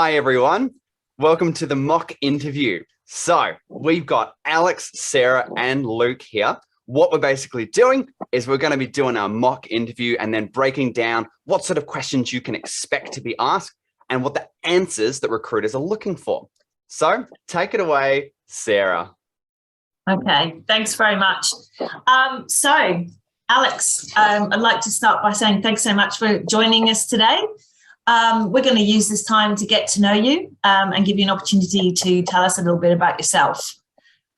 Hi, everyone. Welcome to the mock interview. So we've got Alex, Sarah, and Luke here. What we're basically doing is we're going to be doing our mock interview and then breaking down what sort of questions you can expect to be asked and what the answers that recruiters are looking for. So take it away, Sarah. Okay, thanks very much. So, Alex, I'd like to start by saying thanks so much for joining us today. We're going to use this time to get to know you and give you an opportunity to tell us a little bit about yourself.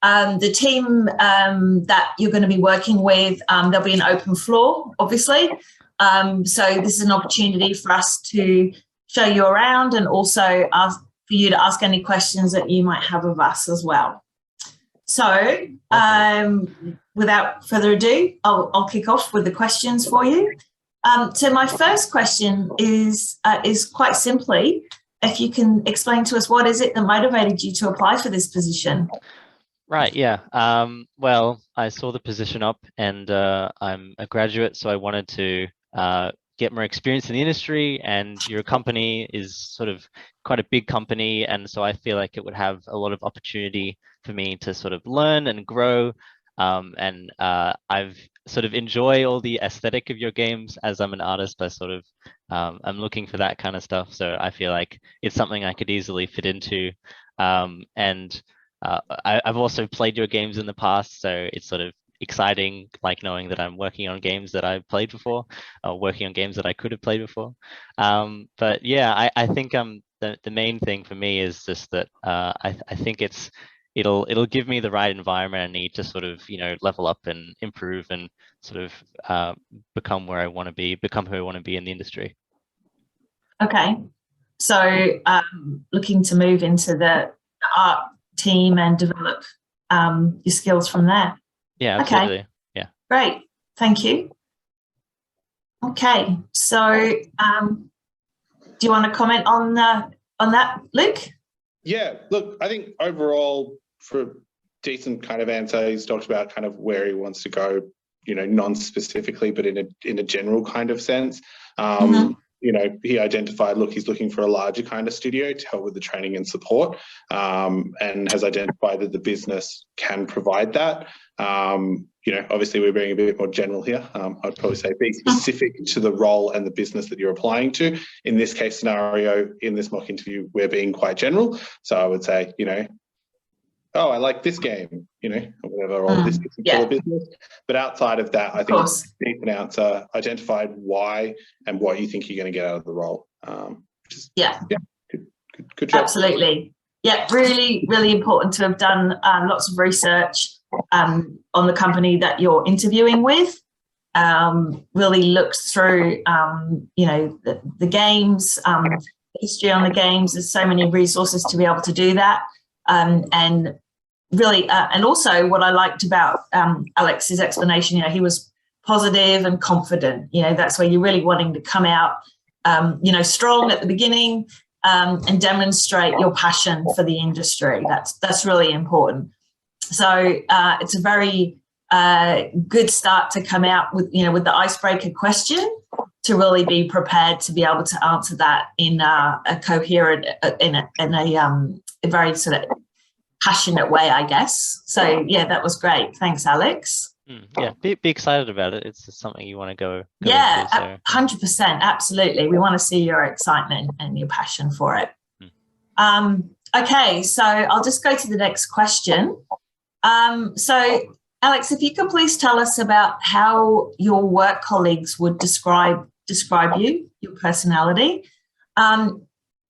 The team that you're going to be working with, there'll be an open floor, obviously. So this is an opportunity for us to show you around and also for you to ask any questions that you might have of us as well. So without further ado, I'll kick off with the questions for you. So my first question is quite simply, if you can explain to us what is it that motivated you to apply for this position? Right, yeah. Well, I saw the position up and I'm a graduate, so I wanted to get more experience in the industry, and your company is sort of quite a big company, and so I feel like it would have a lot of opportunity for me to sort of learn and grow. And I've sort of enjoy all the aesthetic of your games. As I'm an artist, I sort of I'm looking for that kind of stuff. So I feel like it's something I could easily fit into. And I've also played your games in the past, so it's sort of exciting, like knowing that I'm working on games that I've played before, or working on games that I could have played before. But yeah, I think the main thing for me is just that I think it'll give me the right environment I need to sort of, you know, level up and improve and sort of become where I want to be, become who I want to be in the industry. Okay, so looking to move into the art team and develop your skills from there. Yeah, absolutely. Okay. Yeah. Great. Thank you. Okay. So do you want to comment on that, Luke? Yeah, look, I think overall, for a decent kind of answer, he's talked about kind of where he wants to go, you know, non-specifically, but in a general kind of sense. You know, he identified, look, he's looking for a larger kind of studio to help with the training and support, and has identified that the business can provide that. You know, obviously we're being a bit more general here. I'd probably say be specific to the role and the business that you're applying to. In this case scenario, in this mock interview, we're being quite general. So I would say, you know, oh, I like this game, you know, or whatever, or this particular business. But outside of that, I think decent answer, identified why and what you think you're going to get out of the role. Good job. Absolutely. Yeah, really, really important to have done lots of research on the company that you're interviewing with. Really looked through, you know, the games, the history on the games. There's so many resources to be able to do that. And really, and also what I liked about Alex's explanation, you know, he was positive and confident. You know, that's where you're really wanting to come out, you know, strong at the beginning and demonstrate your passion for the industry. That's really important. So it's a very good start to come out with, you know, with the icebreaker question, to really be prepared to be able to answer that in a coherent, in a very sort of passionate way, I guess. So yeah, that was great. Thanks, Alex. Yeah, be excited about it. It's just something you want to go yeah, into, so. 100%, absolutely. We want to see your excitement and your passion for it. Okay, so I'll just go to the next question. So Alex, if you could please tell us about how your work colleagues would describe you, your personality.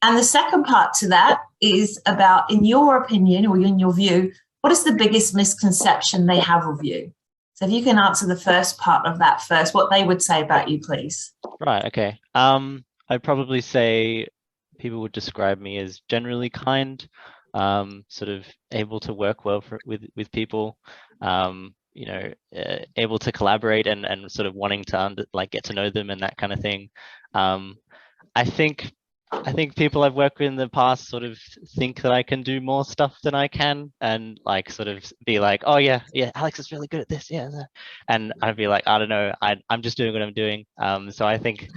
And the second part to that is about, in your opinion or in your view, what is the biggest misconception they have of you? So if you can answer the first part of that first, what they would say about you, please. Right, okay. I'd probably say people would describe me as generally kind, sort of able to work well with people, you know, able to collaborate and sort of wanting to get to know them and that kind of thing. I think people I've worked with in the past sort of think that I can do more stuff than I can, and like sort of be like, oh yeah, Alex is really good at this, yeah. And I'd be like, I don't know, I'm just doing what I'm doing. So I think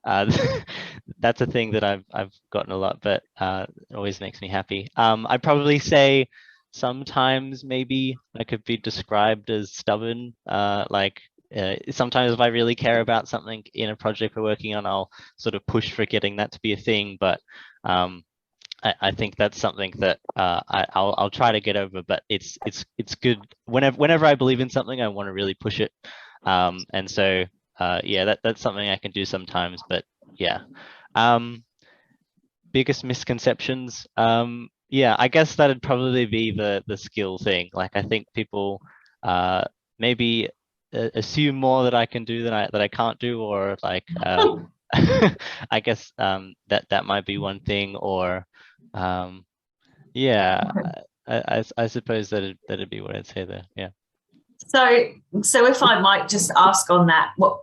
that's a thing that I've gotten a lot, but it always makes me happy. I'd probably say sometimes maybe I could be described as stubborn. Sometimes if I really care about something in a project we're working on, I'll sort of push for getting that to be a thing. But I think that's something that I'll try to get over. But it's good whenever I believe in something, I want to really push it. And so yeah, that's something I can do sometimes. But yeah, biggest misconceptions. Yeah, I guess that'd probably be the skill thing. Like I think people maybe assume more that I can do than I can't do, or like I guess that might be one thing, or yeah, I suppose that'd be what I'd say there. Yeah. So if I might just ask on that, what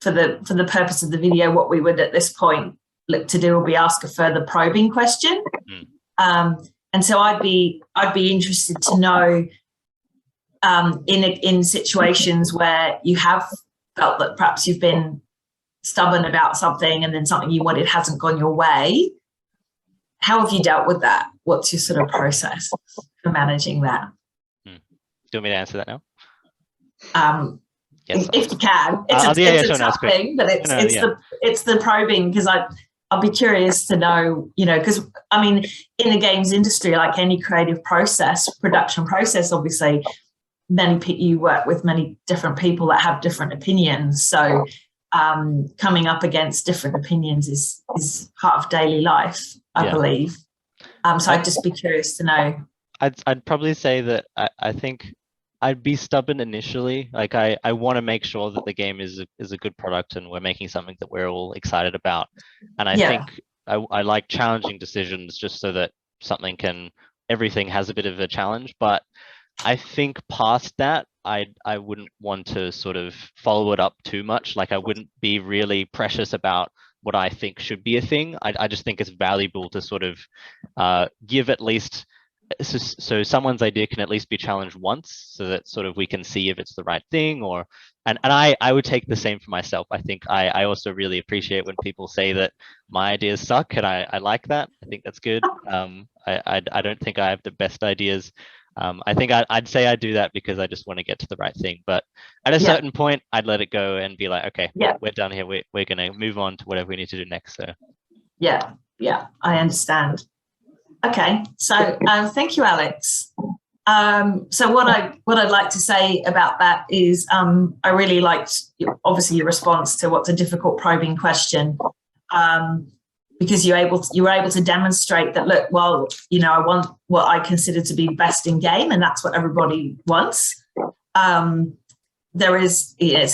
for the purpose of the video, what we would at this point look to do will be ask a further probing question. And so I'd be interested to know in situations where you have felt that perhaps you've been stubborn about something and then something you wanted hasn't gone your way. How have you dealt with that? What's your sort of process for managing that? Do you want me to answer that now? Yes, if you can. It's a tough thing, but it's the probing, because I'll be curious to know, because I mean, in the games industry, like any creative process, production process, obviously, you work with many different people that have different opinions. So coming up against different opinions is part of daily life, I believe. So I'd just be curious to know. I'd probably say that I think I'd be stubborn initially. Like I want to make sure that the game is a good product and we're making something that we're all excited about. And I think I like challenging decisions just so that everything has a bit of a challenge. But I think past that, I wouldn't want to sort of follow it up too much. Like I wouldn't be really precious about what I think should be a thing. I just think it's valuable to sort of give at least, so someone's idea can at least be challenged once, so that sort of we can see if it's the right thing. And I would take the same for myself. I think I also really appreciate when people say that my ideas suck, and I like that. I think that's good. I don't think I have the best ideas. I think I'd say I do that because I just want to get to the right thing. But at a certain point, I'd let it go and be like, okay, we're done here. We're going to move on to whatever we need to do next. So yeah, I understand. Okay, so thank you, Alex. So what I'd like to say about that is I really liked obviously your response to what's a difficult probing question, because you were able to demonstrate that, look, well, I want what I consider to be best in game, and that's what everybody wants. It's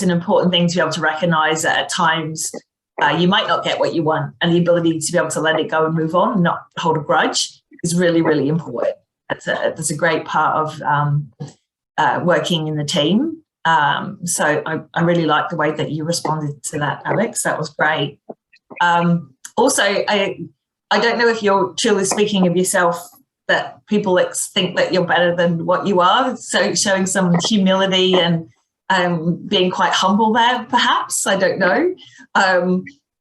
an important thing to be able to recognize that at times you might not get what you want, and the ability to be able to let it go and move on, not hold a grudge, is really, really important. That's a great part of working in the team. So I really like the way that you responded to that, Alex. That was great. Also, I don't know if you're truly speaking of yourself, that people think that you're better than what you are. So showing some humility and being quite humble there, perhaps. I don't know.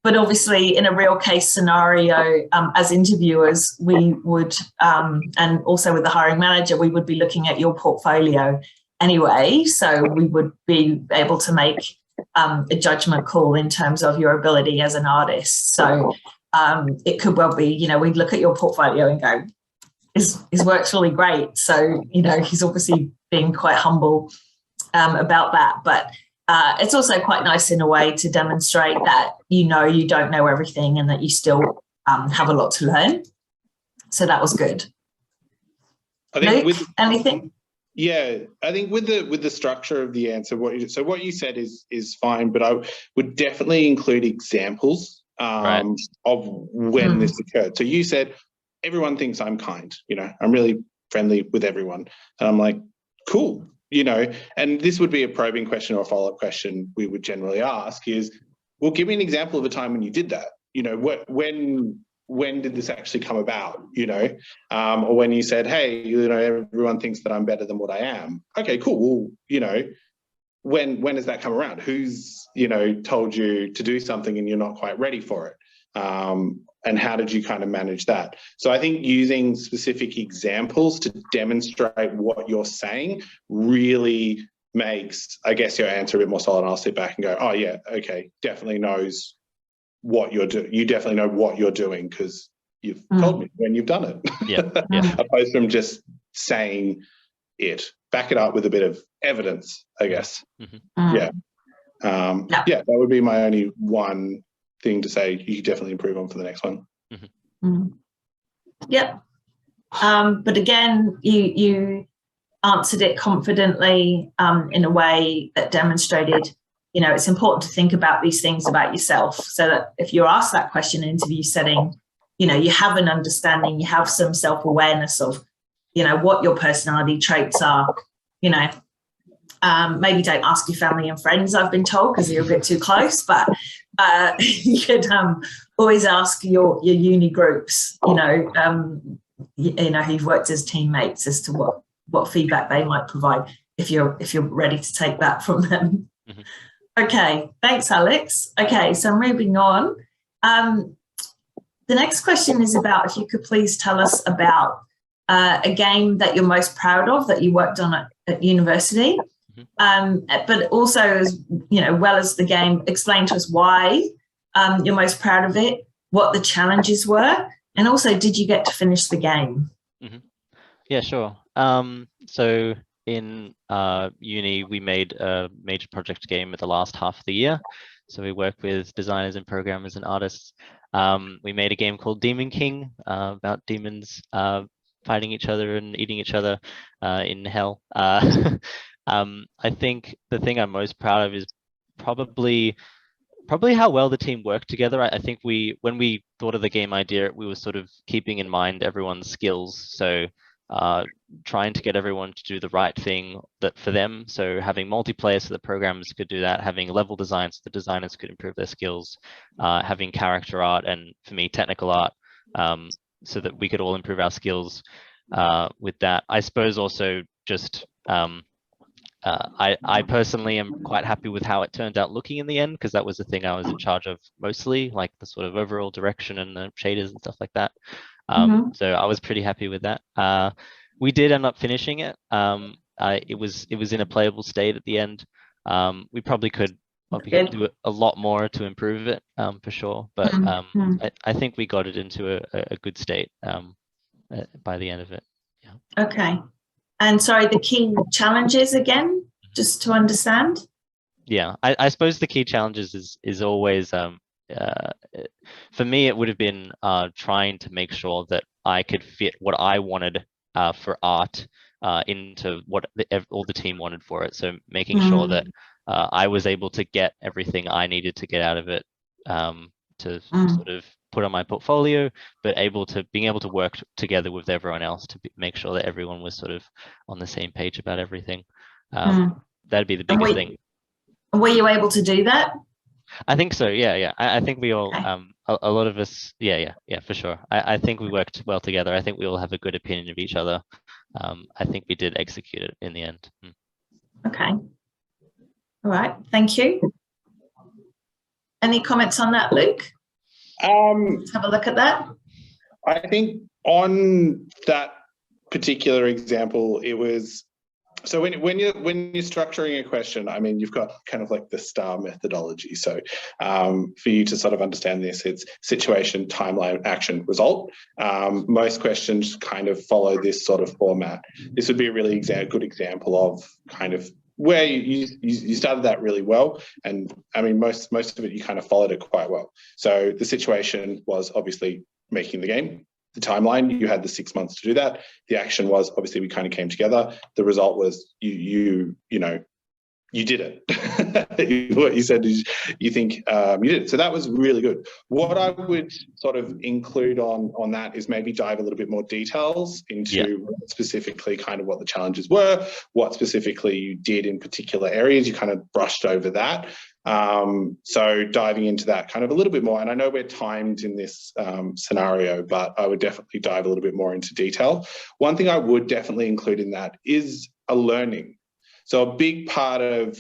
But obviously, in a real case scenario, as interviewers, we would, and also with the hiring manager, we would be looking at your portfolio anyway. So we would be able to make a judgment call in terms of your ability as an artist. So it could well be, we'd look at your portfolio and go, his work's really great. So, he's obviously being quite humble about that. But it's also quite nice in a way to demonstrate that you don't know everything and that you still have a lot to learn. So that was good. I think Luke, anything? Yeah, I think with the structure of the answer, what you said is fine, but I would definitely include examples of when this occurred. So you said everyone thinks I'm kind. I'm really friendly with everyone, and I'm like, cool. And this would be a probing question or a follow-up question we would generally ask is, well, give me an example of a time when you did that. When did this actually come about? Or when you said, hey, everyone thinks that I'm better than what I am. Okay, cool. Well, when does that come around? Who's, you know, told you to do something and you're not quite ready for it? And how did you kind of manage that? So I think using specific examples to demonstrate what you're saying really makes, I guess, your answer a bit more solid. And I'll sit back and go, oh yeah, okay, definitely knows what you're doing. You definitely know what you're doing because you've told me when you've done it. Yeah. Opposed from just saying it. Back it up with a bit of evidence, I guess. Yeah, that would be my only one thing to say you definitely improve on for the next one. Yep. But again, you answered it confidently in a way that demonstrated, you know, it's important to think about these things about yourself so that if you're asked that question in an interview setting, you know, you have an understanding, you have some self-awareness of, you know, what your personality traits are, you know. Maybe don't ask your family and friends, I've been told, because you're a bit too close, but you could always ask your uni groups, you know, who've worked as teammates as to what feedback they might provide if you're ready to take that from them. Okay, thanks, Alex. Okay, so moving on. The next question is about if you could please tell us about a game that you're most proud of that you worked on at university. But also, as you know, well as the game, explain to us why you're most proud of it, what the challenges were, and also, did you get to finish the game? Yeah, sure. So in uni, we made a major project game at the last half of the year. So we worked with designers and programmers and artists. We made a game called Demon King about demons fighting each other and eating each other in hell. I think the thing I'm most proud of is probably how well the team worked together. I think when we thought of the game idea, we were sort of keeping in mind everyone's skills. So trying to get everyone to do the right thing that for them. So having multiplayer so the programmers could do that, having level design so the designers could improve their skills, having character art and, for me, technical art, so that we could all improve our skills with that. I suppose also just I personally am quite happy with how it turned out looking in the end, because that was the thing I was in charge of mostly, like the sort of overall direction and the shaders and stuff like that. So I was pretty happy with that. We did end up finishing it. It was in a playable state at the end. We probably could do a lot more to improve it, for sure. But I think we got it into a good state by the end of it. Yeah. Okay. And sorry, the key challenges again, just to understand. Yeah, I suppose the key challenges is always, for me, it would have been trying to make sure that I could fit what I wanted for art into what all the team wanted for it. So making sure that I was able to get everything I needed to get out of it to sort of put on my portfolio, but being able to work together with everyone else to make sure that everyone was sort of on the same page about everything. That'd be the biggest thing. Were you able to do that? I think so. Yeah. I think we all, a lot of us, yeah, for sure. I think we worked well together. I think we all have a good opinion of each other. I think we did execute it in the end. Okay. All right. Thank you. Any comments on that, Luke? Let's have a look at that. I think on that particular example, it was, so when you're structuring a question, I mean, you've got kind of like the STAR methodology. So for you to sort of understand this, it's situation, timeline, action, result. Most questions kind of follow this sort of format. This would be a really good example of kind of where you started that really well. And I mean, most of it, you kind of followed it quite well. So the situation was obviously making the game. The timeline, you had the 6 months to do that. The action was obviously we kind of came together. The result was you did it. What you said is you think you did it. So that was really good. What I would sort of include on that is maybe dive a little bit more details into specifically kind of what the challenges were, what specifically you did in particular areas. You kind of brushed over that. So diving into that kind of a little bit more, and I know we're timed in this scenario, but I would definitely dive a little bit more into detail. One thing I would definitely include in that is a learning. So a big part of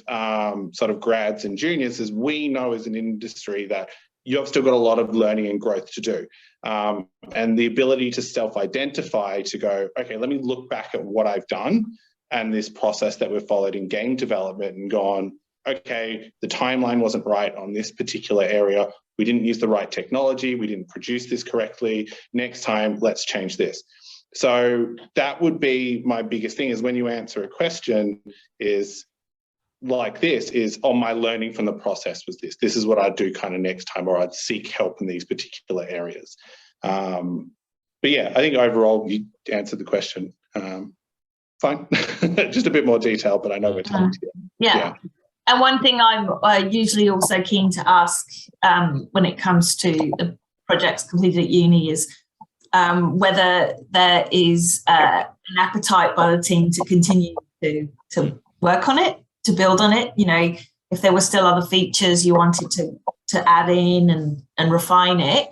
sort of grads and juniors is we know as an industry that you've still got a lot of learning and growth to do. And the ability to self-identify, to go, okay, let me look back at what I've done and this process that we've followed in game development and gone, okay, the timeline wasn't right on this particular area. We didn't use the right technology. We didn't produce this correctly. Next time, let's change this. So that would be my biggest thing, is when you answer a question is like this, is, oh, my learning from the process was this. This is what I'd do kind of next time, or I'd seek help in these particular areas. But yeah, I think overall you answered the question. Fine. Just a bit more detail, but I know we're talking to you. Yeah. And one thing I'm usually also keen to ask when it comes to the projects completed at uni is whether there is an appetite by the team to continue to work on it, to build on it. You know, if there were still other features you wanted to add in and refine it,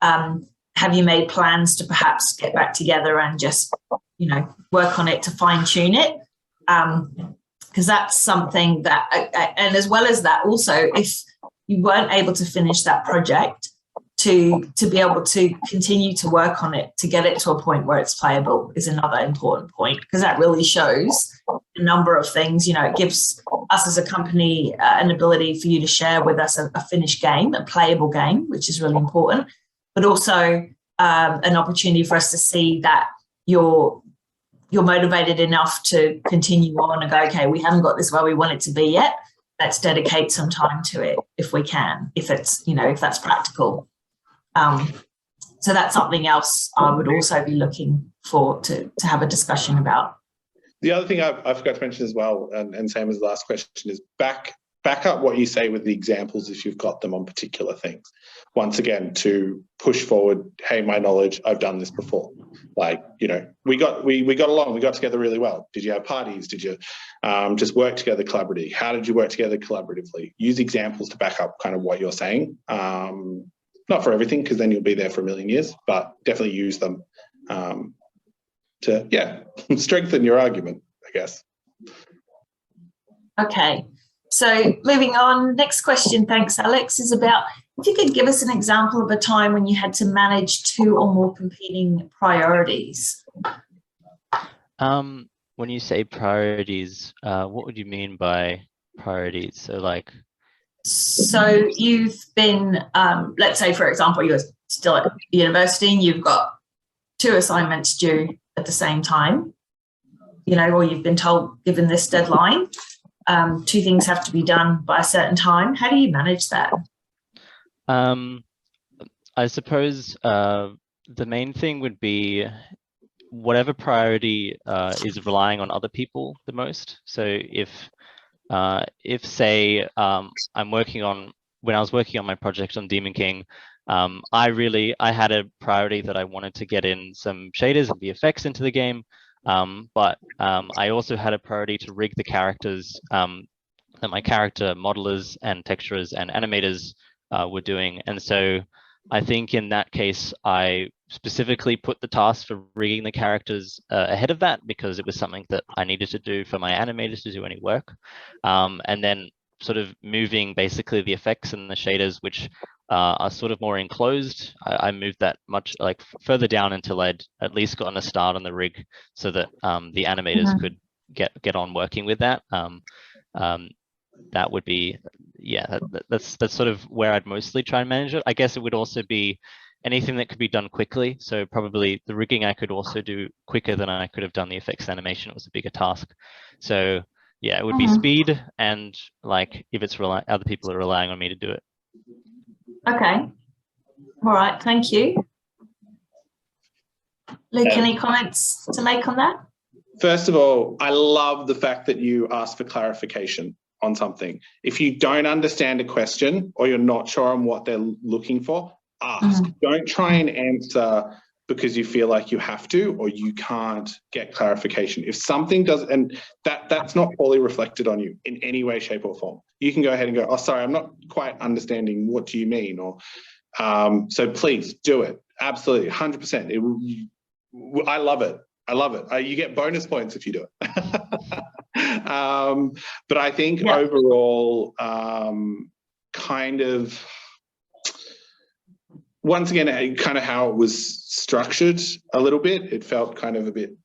have you made plans to perhaps get back together and just, you know, work on it to fine tune it? Because that's something that, and as well as that, also, if you weren't able to finish that project, to be able to continue to work on it, to get it to a point where it's playable is another important point, because that really shows a number of things. You know, it gives us as a company an ability for you to share with us a finished game, a playable game, which is really important, but also an opportunity for us to see that you're motivated enough to continue on and go, okay, we haven't got this where we want it to be yet. Let's dedicate some time to it if we can, if it's, you know, if that's practical. So that's something else I would also be looking for to have a discussion about. The other thing I forgot to mention as well, and same as the last question, is back up what you say with the examples if you've got them on particular things. Once again, to push forward, hey, my knowledge, I've done this before. Like, you know, we got along, we got together really well. Did you have parties? Did you just work together collaboratively? How did you work together collaboratively? Use examples to back up kind of what you're saying. Not for everything, because then you'll be there for a million years, but definitely use them to, yeah, strengthen your argument, I guess. Okay. So moving on, next question, thanks, Alex, is about if you could give us an example of a time when you had to manage two or more competing priorities. When you say priorities, what would you mean by priorities? So like... So you've been, let's say, for example, you're still at university and you've got 2 assignments due at the same time, you know, or you've been told, given this deadline, 2 things have to be done by a certain time. How do you manage that? I suppose the main thing would be whatever priority is relying on other people the most. So if say I'm working on, when I was working on my project on Demon King, I had a priority that I wanted to get in some shaders and VFX into the game, but I also had a priority to rig the characters that my character modelers and texturers and animators were doing. And so I think in that case, I specifically put the task for rigging the characters ahead of that, because it was something that I needed to do for my animators to do any work. And then sort of moving basically the effects and the shaders, which are sort of more enclosed. I moved that much like further down until I'd at least gotten a start on the rig, so that the animators could get on working with that. That would be, yeah, that's sort of where I'd mostly try and manage it. I guess it would also be anything that could be done quickly. So probably the rigging I could also do quicker than I could have done the effects animation. It was a bigger task. So yeah, it would be speed, and like if it's other people are relying on me to do it. Okay. All right. Thank you. Luke, any comments to make on that? First of all, I love the fact that you asked for clarification on something. If you don't understand a question or you're not sure on what they're looking for, ask. Don't try and answer because you feel like you have to or you can't get clarification. If something does, and that's not fully reflected on you in any way, shape or form, you can go ahead and go, oh, sorry, I'm not quite understanding. What do you mean? Or so please do it. Absolutely, 100%. I love it. I love it. You get bonus points if you do it. But I think overall, kind of, once again, kind of how it was structured a little bit, it felt kind of a bit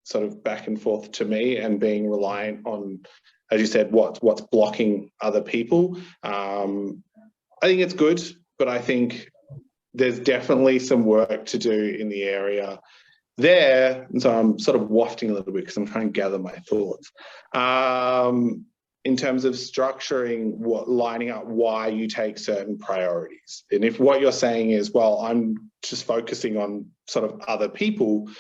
sort of back and forth to me, and being reliant on, as you said, what's blocking other people. I think it's good, but I think there's definitely some work to do in the area there. And so I'm sort of wafting a little bit because I'm trying to gather my thoughts. In terms of structuring lining up why you take certain priorities. And if what you're saying is, well, I'm just focusing on sort of other people,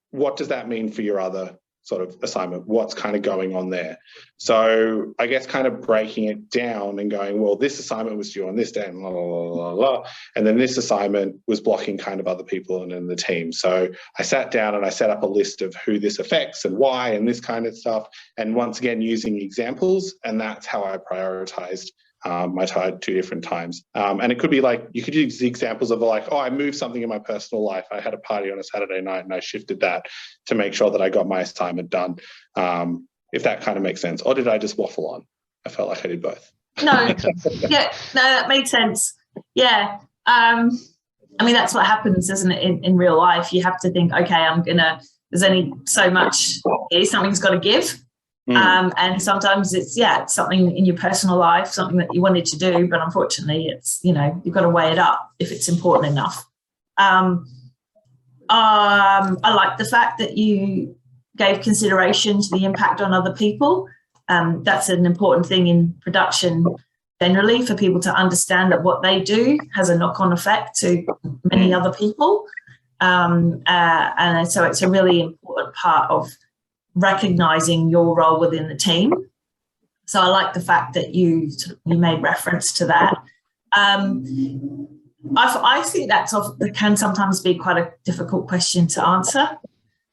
what does that mean for your other sort of assignment? What's kind of going on there? So I guess kind of breaking it down and going, well, this assignment was due on this day and blah, blah, blah, blah, blah. And then this assignment was blocking kind of other people and in the team. So I sat down and I set up a list of who this affects and why and this kind of stuff. And once again, using examples, and that's how I prioritized my time 2 different times. And it could be like, you could use the examples of like, oh, I moved something in my personal life. I had a party on a Saturday night and I shifted that to make sure that I got my assignment done. If that kind of makes sense. Or did I just waffle on? I felt like I did both. No, yeah, no, that made sense. Yeah. I mean, that's what happens, isn't it, in real life? You have to think, okay, there's only so much here, something's got to give. And sometimes it's something in your personal life, something that you wanted to do, but unfortunately it's, you've got to weigh it up if it's important enough. I like the fact that you gave consideration to the impact on other people. That's an important thing in production generally, for people to understand that what they do has a knock-on effect to many other people. And so it's a really important part of recognizing your role within the team. So I like the fact that you made reference to that. I think that can sometimes be quite a difficult question to answer,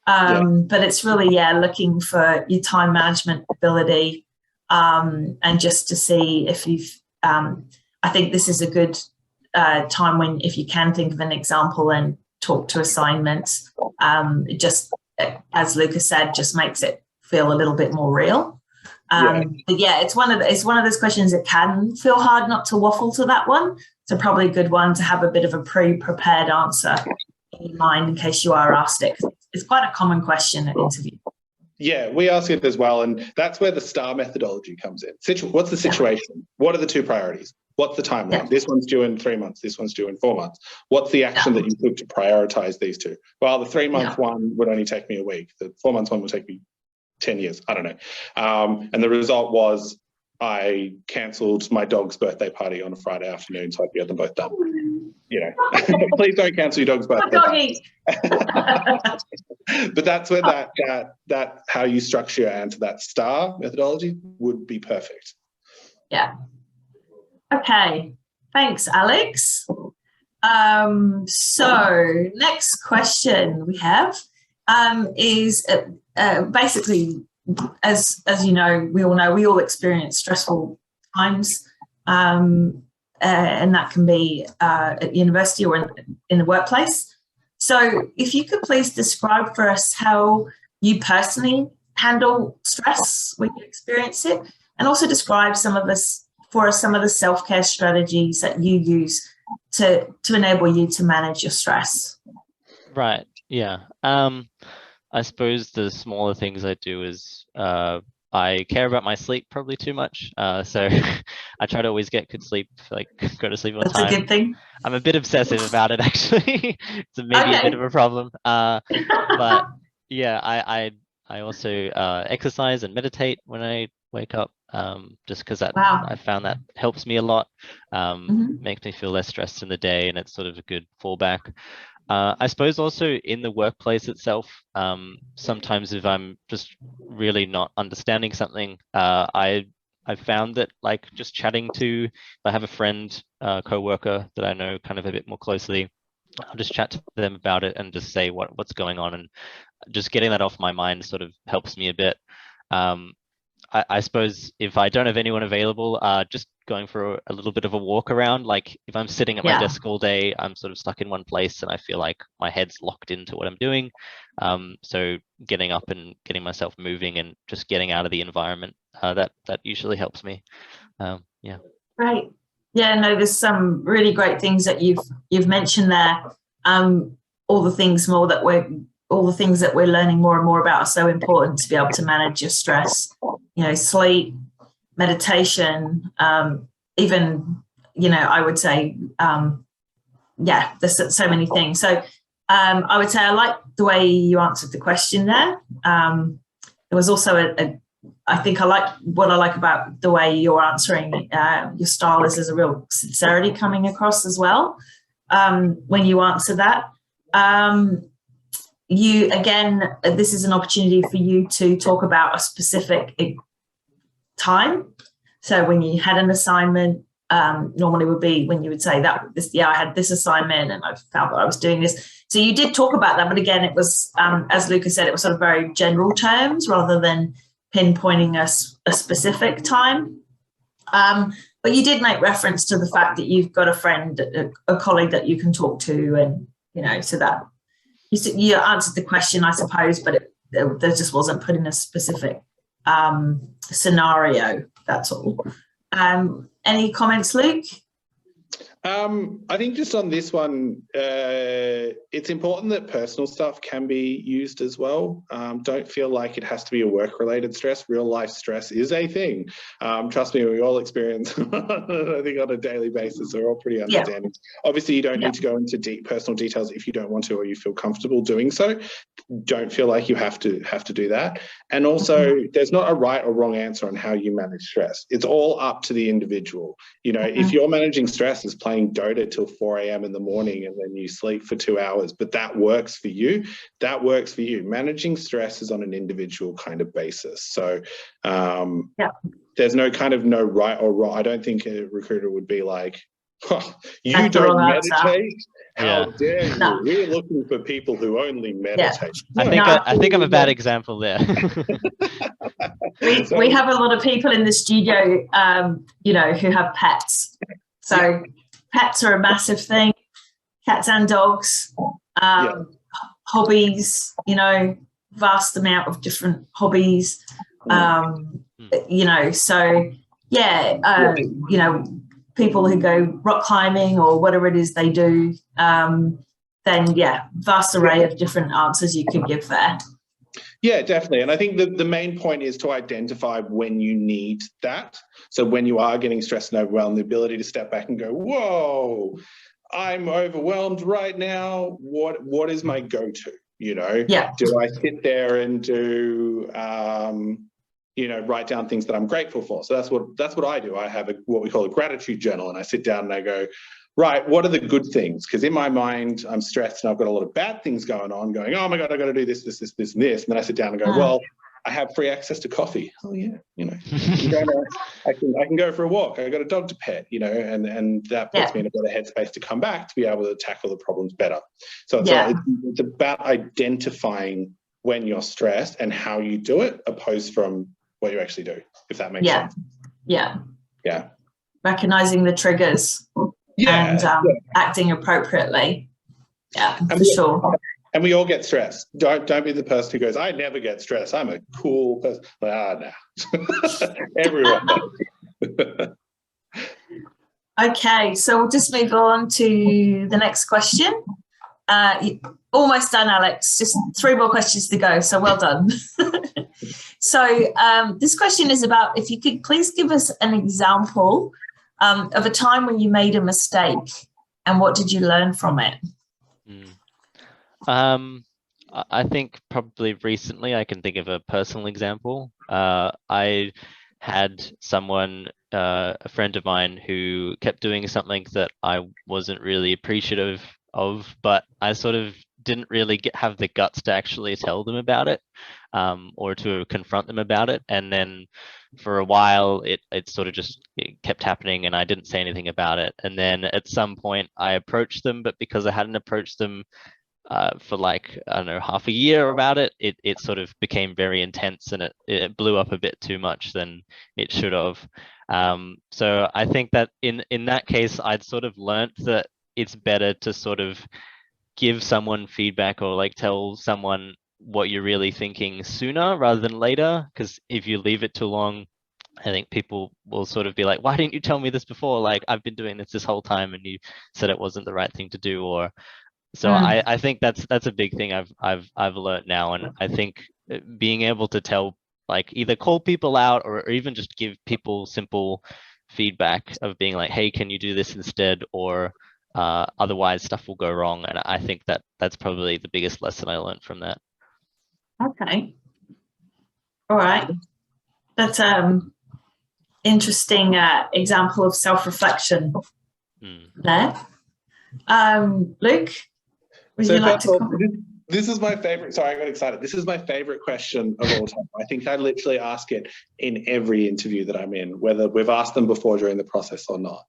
but it's really looking for your time management ability, and just to see if you've. I think this is a good time when, if you can think of an example and talk to assignments, just. As Lucas said, just makes it feel a little bit more real. But it's one of those questions that can feel hard not to waffle to that one. So probably a good one to have a bit of a pre-prepared answer in your mind in case you are asked it. It's quite a common question at interview. Yeah, we ask it as well, and that's where the STAR methodology comes in. What's the situation? What are the 2 priorities? What's the timeline? Yeah. This one's due in 3 months. This one's due in 4 months. What's the action that you took to prioritize these 2? Well, the 3-month one would only take me a week. The 4 months one would take me 10 years. I don't know. And the result was I cancelled my dog's birthday party on a Friday afternoon, so I could get them both done. Please don't cancel your dog's birthday. But that's where that how you structure your answer, that STAR methodology, would be perfect. Yeah. Okay, thanks, Alex. So next question we have is basically, as you know, we all experience stressful times, and that can be at university or in the workplace. So if you could please describe for us how you personally handle stress when you experience it, and also describe some of the self-care strategies that you use to enable you to manage your stress. Right. Yeah. I suppose the smaller things I do is I care about my sleep probably too much. So I try to always get good sleep, like go to sleep on time. That's a good thing. I'm a bit obsessive about it, actually. It's maybe a bit of a problem. But yeah, I also exercise and meditate when I wake up, just because I found that helps me a lot, makes me feel less stressed in the day, and it's sort of a good fallback. I suppose also in the workplace itself, sometimes if I'm just really not understanding something, I've found that like just chatting to, if I have a friend, co-worker that I know kind of a bit more closely, I'll just chat to them about it and just say what's going on, and just getting that off my mind sort of helps me a bit. I suppose if I don't have anyone available, just going for a little bit of a walk around. Like if I'm sitting at my desk all day, I'm sort of stuck in one place and I feel like my head's locked into what I'm doing. So getting up and getting myself moving and just getting out of the environment, that usually helps me. Yeah. Great. Yeah, no, there's some really great things that you've mentioned there. All the things that we're learning more and more about are so important to be able to manage your stress. You know, sleep, meditation, even, you know, I would say, there's so many things. So I would say I like the way you answered the question there. There was also I think I like what I like about the way you're answering. Your style is there's a real sincerity coming across as well when you answer that. You, again, this is an opportunity for you to talk about a specific time. So when you had an assignment, normally would be when you would say I had this assignment and I felt that I was doing this. So you did talk about that, but again, it was, as Lucas said, it was sort of very general terms rather than pinpointing a specific time. But you did make reference to the fact that you've got a friend, a colleague that you can talk to, and, you know, so that you answered the question, I suppose, but there just wasn't put in a specific scenario. That's all. Any comments, Luke? I think just on this one, it's important that personal stuff can be used as well. Don't feel like it has to be a work-related stress. Real life stress is a thing. Trust me, we all experience, I think, on a daily basis. We're all pretty understanding. Obviously, you don't need to go into deep personal details if you don't want to or you feel comfortable doing so. Don't feel like you have to do that. And also, there's not a right or wrong answer on how you manage stress. It's all up to the individual. You know, if you're managing stress as playing Dota till 4 a.m. in the morning and then you sleep for 2 hours, but that works for you, that works for you. Managing stress is on an individual kind of basis. So there's no right or wrong. I don't think a recruiter would be like, oh, you don't meditate? How dare you? No. We're looking for people who only meditate. I think I'm a bad example there. we have a lot of people in the studio, you know, who have pets. So pets are a massive thing. Cats and dogs, hobbies, you know, vast amount of different hobbies. You know, so you know, people who go rock climbing or whatever it is they do, then vast array of different answers you could give there. Yeah, definitely. And I think the main point is to identify when you need that. So when you are getting stressed and overwhelmed, the ability to step back and go, whoa, I'm overwhelmed right now. What is my go-to? You know, do I sit there and do, you know, write down things that I'm grateful for? So that's what I do. I have what we call a gratitude journal, and I sit down and I go, right, what are the good things? Because in my mind, I'm stressed and I've got a lot of bad things going on, going, oh my God, I've got to do this, this, this, this, and this. And then I sit down and go, well, I have free access to coffee. Oh yeah, you know, I can go for a walk. I got a dog to pet, you know, and that puts me in a better headspace to come back to be able to tackle the problems better. So it's about identifying when you're stressed and how you do it, opposed from what you actually do, if that makes sense. Yeah. Recognizing the triggers. And acting appropriately. Yeah, for sure. And we all get stressed. Don't be the person who goes, I never get stressed. I'm a cool person. No. Everyone does. Okay, so we'll just move on to the next question. Almost done, Alex. Just 3 more questions to go, so well done. So this question is about, if you could please give us an example of a time when you made a mistake, and what did you learn from it? I think probably recently I can think of a personal example. I had someone, a friend of mine, who kept doing something that I wasn't really appreciative of, but I sort of didn't really have the guts to actually tell them about it, or to confront them about it. And then for a while, it sort of just kept happening and I didn't say anything about it. And then at some point I approached them, but because I hadn't approached them for like, I don't know, half a year about it, it sort of became very intense, and it blew up a bit too much than it should have. So I think that in that case, I'd sort of learnt that it's better to sort of give someone feedback, or like tell someone what you're really thinking sooner rather than later, because if you leave it too long, I think people will sort of be like, why didn't you tell me this before? Like, I've been doing this whole time and you said it wasn't the right thing to do. Or so I think that's a big thing I've learned now. And I think being able to tell, like, either call people out or even just give people simple feedback of being like, hey, can you do this instead? Or otherwise stuff will go wrong. And I think that's probably the biggest lesson I learned from that. Okay. All right. That's interesting example of there. Luke, would you like to comment? This is my favorite. Sorry, I got excited. This is my favorite question of all time. I think I literally ask it in every interview that I'm in, whether we've asked them before during the process or not.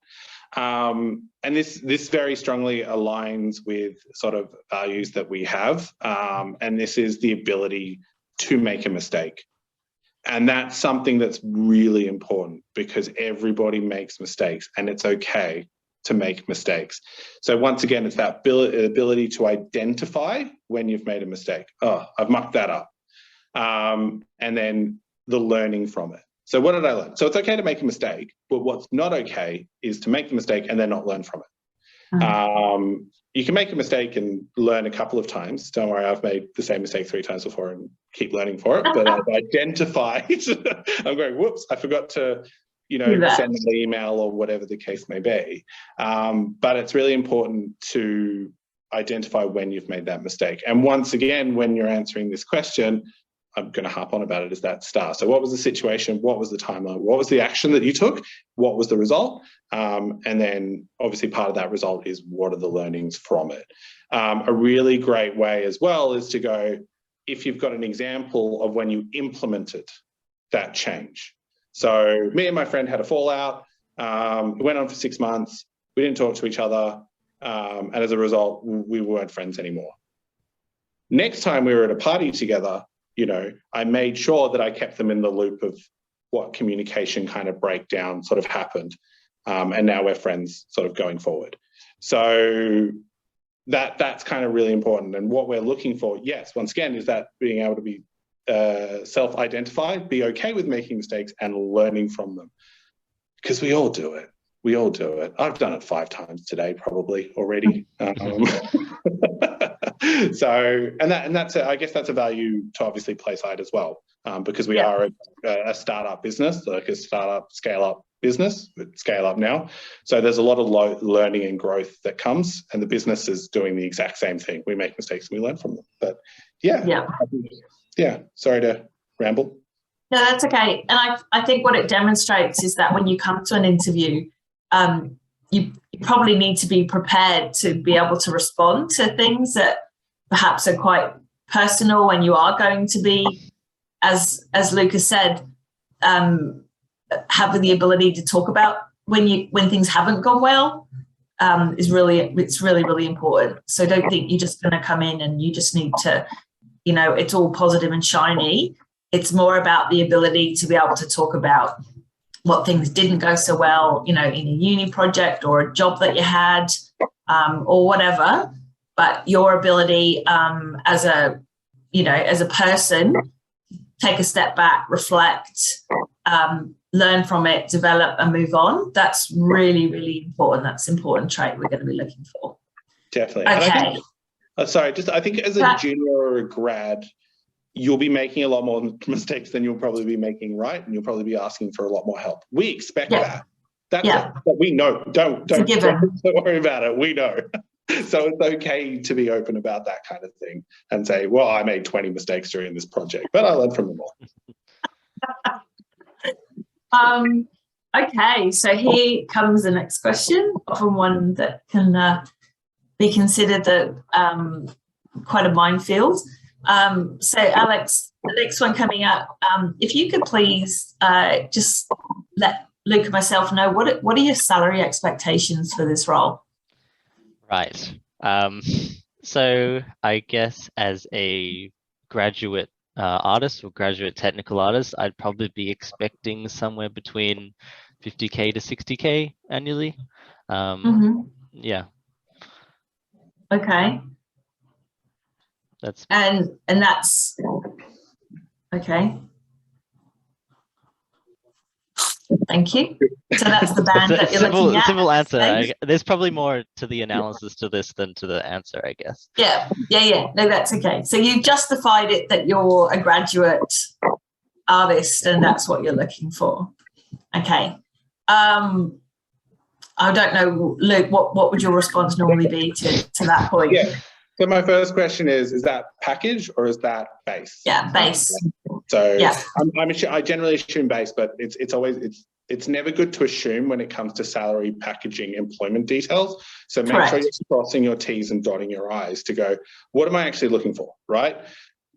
And this very strongly aligns with sort of values that we have. And this is the ability to make a mistake. And that's something that's really important, because everybody makes mistakes and it's okay to make mistakes. So once again, it's that ability to identify when you've made a mistake. Oh, I've mucked that up. And then the learning from it. So what did I learn? So it's okay to make a mistake, but what's not okay is to make the mistake and then not learn from it. You can make a mistake and learn a couple of times. Don't worry, I've made the same mistake 3 times before and keep learning for it. But I've identified, I'm going, whoops, I forgot to, send an email or whatever the case may be. But it's really important to identify when you've made that mistake. And once again, when you're answering this question, I'm going to harp on about it, is that STAR. So what was the situation? What was the timeline? What was the action that you took? What was the result? And then obviously part of that result is, what are the learnings from it? A really great way as well is to go, if you've got an example of when you implemented that change. So me and my friend had a fallout. It went on for 6 months. We didn't talk to each other. And as a result, we weren't friends anymore. Next time we were at a party together, I made sure that I kept them in the loop of what communication kind of breakdown sort of happened. And now we're friends sort of going forward. So that's kind of really important. And what we're looking for, yes, once again, is that being able to be self-identified, be okay with making mistakes and learning from them. Because we all do it. We all do it. I've done it 5 times today, probably already. So, and that's I guess that's a value to obviously place out as well, because we are a startup business, like a startup scale-up business, scale up now. So there's a lot of learning and growth that comes, and the business is doing the exact same thing. We make mistakes and we learn from them. But sorry to ramble. No, that's okay. And I think what it demonstrates is that when you come to an interview, you probably need to be prepared to be able to respond to things that perhaps are quite personal, and you are going to be, as Lucas said, have the ability to talk about when things haven't gone well. It's really important. So don't think you're just going to come in and you just need to, it's all positive and shiny. It's more about the ability to be able to talk about what things didn't go so well, in a uni project or a job that you had, or whatever. But your ability as a person, take a step back, reflect, learn from it, develop and move on. That's really, really important. That's an important trait we're going to be looking for. Definitely. Okay. I think as a junior or a grad, you'll be making a lot more mistakes than you'll probably be making right, and you'll probably be asking for a lot more help. We expect that. That's but we know. Don't worry about it. We know. So it's okay to be open about that kind of thing and say, well, I made 20 mistakes during this project, but I learned from them all. Okay, so here comes the next question, often one that can be considered quite a minefield. So Alex, the next one coming up, if you could please just let Luke and myself know what are your salary expectations for this role? Right. So I guess as a graduate artist or graduate technical artist, I'd probably be expecting somewhere between 50K to 60K annually. Yeah, Okay. that's And that's okay. Thank you. So that's the band that you're looking at. Simple answer. Stage? There's probably more to the analysis to this than to the answer, I guess. Yeah. No, that's okay. So you've justified it that you're a graduate artist and that's what you're looking for. Okay. I don't know, Luke, what would your response normally be to that point? Yeah. So my first question is that package or is that base? Yeah, base. So yeah. I generally assume base, but it's never good to assume when it comes to salary, packaging, employment details. So make sure you're crossing your T's and dotting your I's to go, what am I actually looking for, right?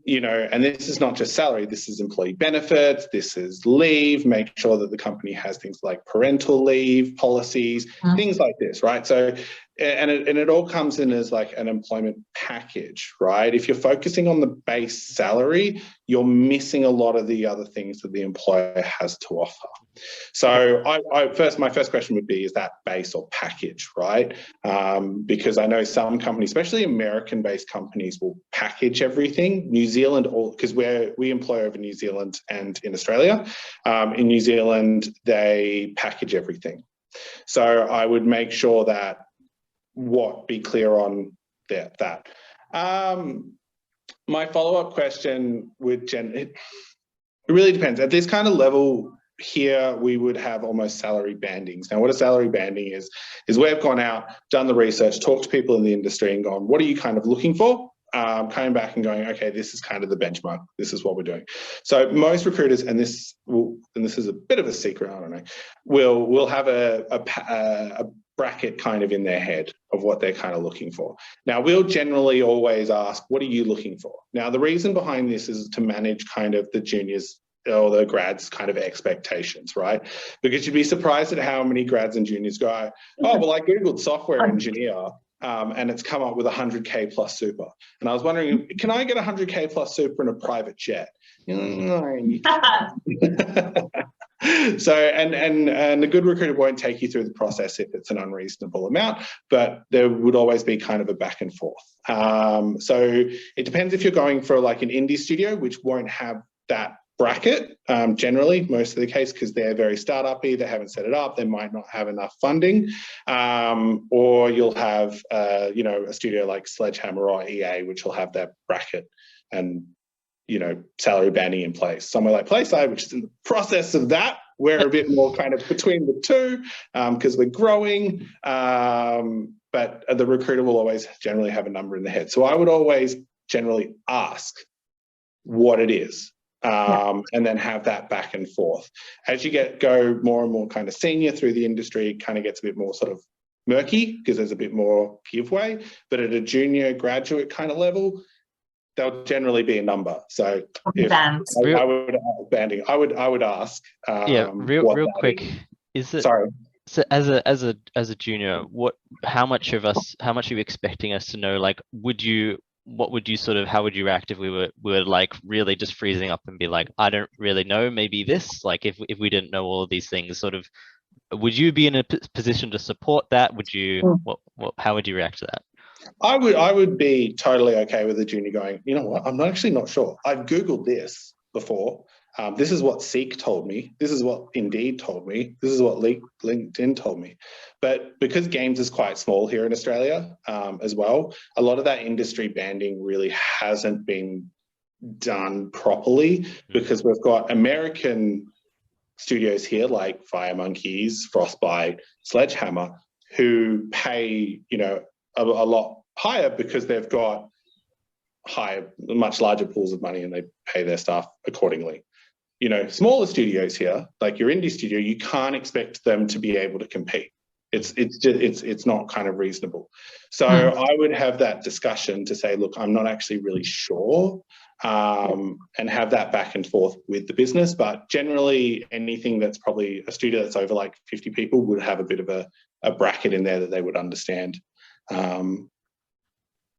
You know, and this is not just salary, this is employee benefits, this is leave, make sure that the company has things like parental leave policies, things like this, right? So, and it all comes in as like an employment package, right? If you're focusing on the base salary, you're missing a lot of the other things that the employer has to offer. So my first question would be, is that base or package, right? Because I know some companies, especially American-based companies, will package everything. New Zealand, because we employ over New Zealand and in Australia. In New Zealand, they package everything. So I would make sure that be clear on that. My follow-up question would it really depends. At this kind of level here, we would have almost salary bandings. Now, what a salary banding is we've gone out, done the research, talked to people in the industry and gone, what are you kind of looking for? Coming back and going, okay, this is kind of the benchmark. This is what we're doing. So most recruiters, and this is a bit of a secret, I don't know, will have a bracket kind of in their head of what they're kind of looking for. Now, we'll generally always ask, what are you looking for? Now, the reason behind this is to manage kind of the juniors or the grads kind of expectations, right? Because you'd be surprised at how many grads and juniors go, oh, well, I Googled software engineer and it's come up with 100K plus super. And I was wondering, can I get 100K plus super in a private jet? So, and a good recruiter won't take you through the process if it's an unreasonable amount, but there would always be kind of a back and forth. So it depends if you're going for like an indie studio, which won't have that bracket generally, most of the case, because they're very startup-y, they haven't set it up, they might not have enough funding, or you'll have, a studio like Sledgehammer or EA, which will have that bracket and salary banding in place. Somewhere like Playside, which is in the process of that, we're a bit more kind of between the two because we're growing, but the recruiter will always generally have a number in the head. So I would always generally ask what it is and then have that back and forth. As you go more and more kind of senior through the industry, it kind of gets a bit more sort of murky because there's a bit more giveaway, but at a junior graduate kind of level, there'll generally be a number. So if I would ask. Real quick. Is it? Sorry. So as a junior, how much are you expecting us to know? Like, how would you react if we were like really just freezing up and be like, I don't really know, maybe this, like if we didn't know all of these things, sort of, would you be in a position to support that? Would you, how would you react to that? I would be totally okay with a junior going, you know what, I'm actually not sure. I've Googled this before. This is what Seek told me. This is what Indeed told me. This is what LinkedIn told me. But because games is quite small here in Australia as well, a lot of that industry banding really hasn't been done properly because we've got American studios here like Fire Monkeys, Frostbite, Sledgehammer, who pay, a lot higher because they've got much larger pools of money and they pay their staff accordingly. Smaller studios here, like your indie studio, you can't expect them to be able to compete. It's not kind of reasonable. So I would have that discussion to say, look, I'm not actually really sure, and have that back and forth with the business. But generally, anything that's probably a studio that's over like 50 people would have a bit of a bracket in there that they would understand.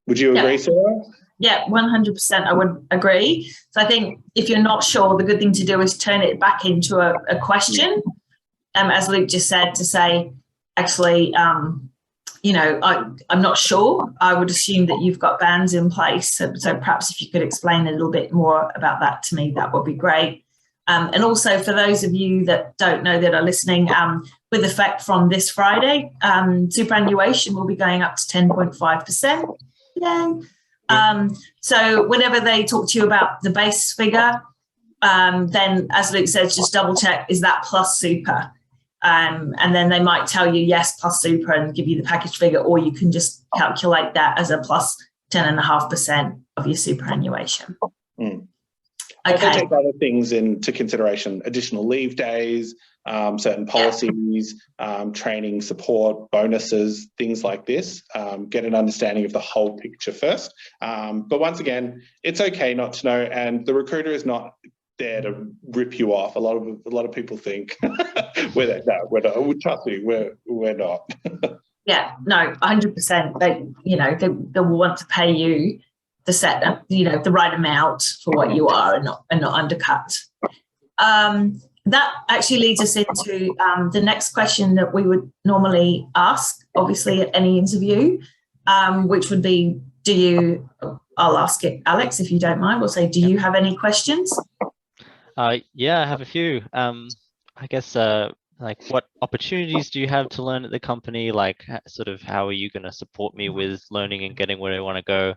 Would you agree, Sarah? Yeah, 100%. I would agree. So I think if you're not sure, the good thing to do is turn it back into a question. As Luke just said, to say, actually, you know, I'm not sure. I would assume that you've got bands in place. So perhaps if you could explain a little bit more about that to me, that would be great. And also for those of you that don't know that are listening, with effect from this Friday, superannuation will be going up to 10.5%. Yay. So whenever they talk to you about the base figure, then as Luke says, just double check, is that plus super? And then they might tell you yes, plus super, and give you the package figure, or you can just calculate that as a plus 10.5% of your superannuation. Also take other things into consideration: additional leave days, certain policies, training, support, bonuses, things like this. Get an understanding of the whole picture first. But once again, it's okay not to know, and the recruiter is not there to rip you off. A lot of people think we're there. No, we're not. Trust me, we're not. Yeah, no, 100%. They will want to pay you the right amount for what you are, and not undercut. That actually leads us into the next question that we would normally ask, obviously, at any interview, which would be, I'll ask it, Alex, if you don't mind. We'll say, do you have any questions? Yeah, I have a few. I guess, like, what opportunities do you have to learn at the company? Like, sort of, how are you going to support me with learning and getting where I want to go?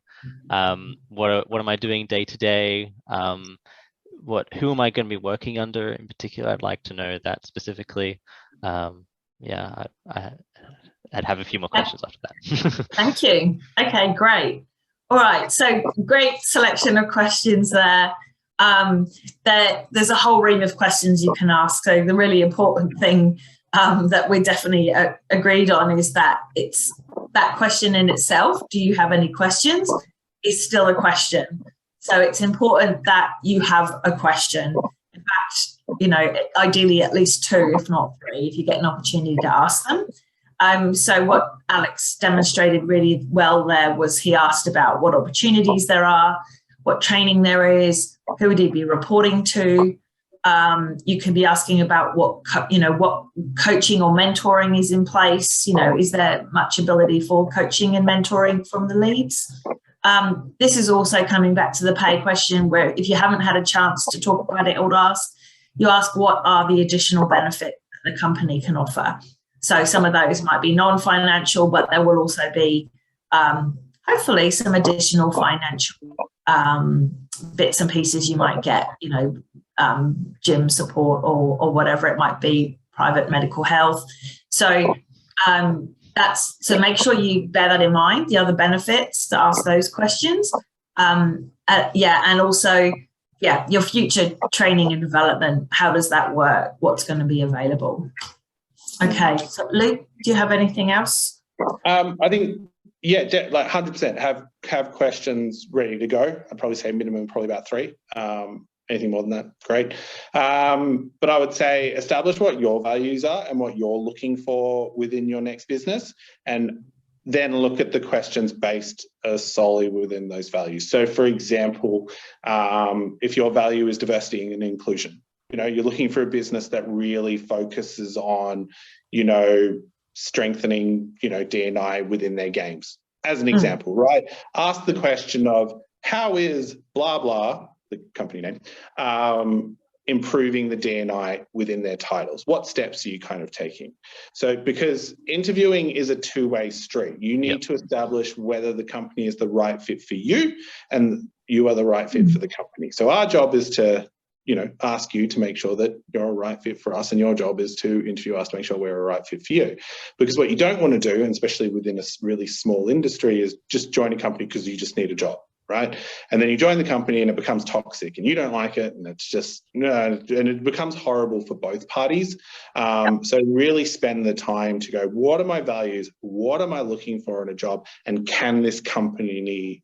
What am I doing day to day? Who am I going to be working under in particular? I'd like to know that specifically. Yeah, I'd have a few more questions after that. Thank you. Okay, great. All right, so great selection of questions there. There's a whole ream of questions you can ask. So the really important thing that we definitely agreed on is that it's that question in itself. Do you have any questions? Is still a question. So it's important that you have a question. In fact, ideally at least two, if not three, if you get an opportunity to ask them. So what Alex demonstrated really well there was he asked about what opportunities there are, what training there is, who would he be reporting to. You can be asking about what coaching or mentoring is in place. Is there much ability for coaching and mentoring from the leads? This is also coming back to the pay question, where if you haven't had a chance to talk about it or you ask what are the additional benefits that the company can offer. So some of those might be non-financial, but there will also be hopefully some additional financial bits and pieces you might get, gym support or whatever it might be, private medical health. So so make sure you bear that in mind, the other benefits, to ask those questions. And also, your future training and development, how does that work? What's going to be available? Okay, so Luke, do you have anything else? I think, like 100% have questions ready to go. I'd probably say minimum probably about 3. Anything more than that, great. But I would say establish what your values are and what you're looking for within your next business, and then look at the questions based solely within those values. So, for example, if your value is diversity and inclusion, you're looking for a business that really focuses on, strengthening, D&I within their games. As an example, right? Ask the question of how is blah, blah, the company name, improving the D&I within their titles? What steps are you kind of taking? So, because interviewing is a two-way street. You need to establish whether the company is the right fit for you and you are the right fit for the company. So our job is to ask you to make sure that you're a right fit for us, and your job is to interview us to make sure we're a right fit for you. Because what you don't want to do, and especially within a really small industry, is just join a company because you just need a job, right? And then you join the company and it becomes toxic and you don't like it, and it's just, and it becomes horrible for both parties. So really spend the time to go, what are my values? What am I looking for in a job? And can this company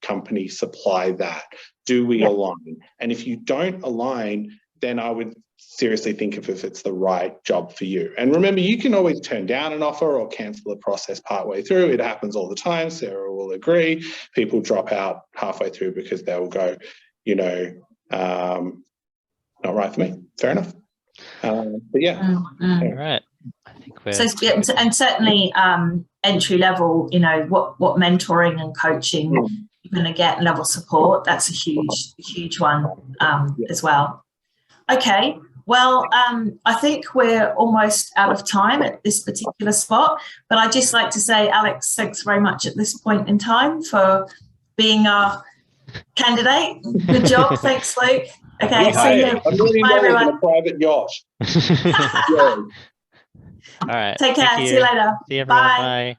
supply that? Do we align? And if you don't align, then I would seriously think if it's the right job for you. And remember, you can always turn down an offer or cancel the process partway through. It happens all the time. Sarah will agree. People drop out halfway through because they'll go, not right for me. Fair enough. But yeah. All right. I think we're and certainly entry level, what mentoring and coaching you're going to get, level support, that's a huge one as well. Okay, well, I think we're almost out of time at this particular spot, but I'd just like to say, Alex, thanks very much at this point in time for being our candidate. Good job. Thanks, Luke. Okay, see you. I'm really Bye, everyone. in a private yacht. all right. Take care. Thank See you later. See you, everyone. Bye. Bye.